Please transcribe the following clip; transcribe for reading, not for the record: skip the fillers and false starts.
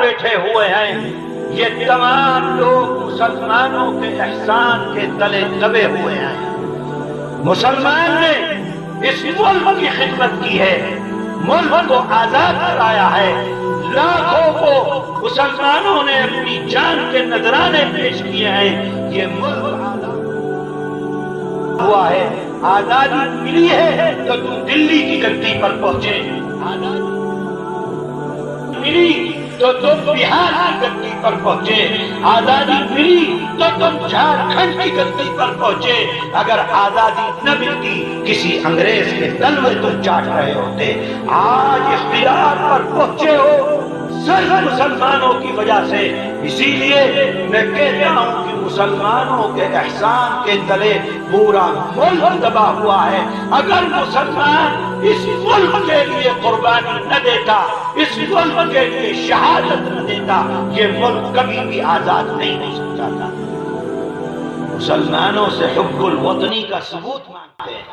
بیٹھے ہوئے ہیں، یہ تمام لوگ مسلمانوں کے احسان کے تلے دبے ہوئے ہیں۔ مسلمان نے اس ملک کی خدمت کی ہے، ملک کو آزاد کرایا ہے، لاکھوں کو مسلمانوں نے اپنی جان کے نذرانے پیش کیے ہیں۔ یہ ملک آزاد ہوا ہے، آزادی ملی ہے تو تم دلی کی گدی پر پہنچے، آزادی ملی تو تم بہار کی گدی پر پہنچے، آزادی ملی تو تم جھارکھنڈ کی گدی پر پہنچے۔ اگر آزادی نہ ملتی کسی انگریز کے تلوے تم چاٹ رہے ہوتے۔ آج اختیار پر پہنچے ہو صرف مسلمانوں کی وجہ سے، اسی لیے میں کہتا ہوں کہ مسلمانوں کے احسان کے تلے پورا ملک دبا ہوا ہے۔ اگر مسلمان اس ملک کے لیے قربانی نہ دیتا، اس ملک کے لیے شہادت نہ دیتا، یہ ملک کبھی بھی آزاد نہیں ہو سکتا تھا۔ مسلمانوں سے حب الوطنی کا ثبوت مانگتے ہیں۔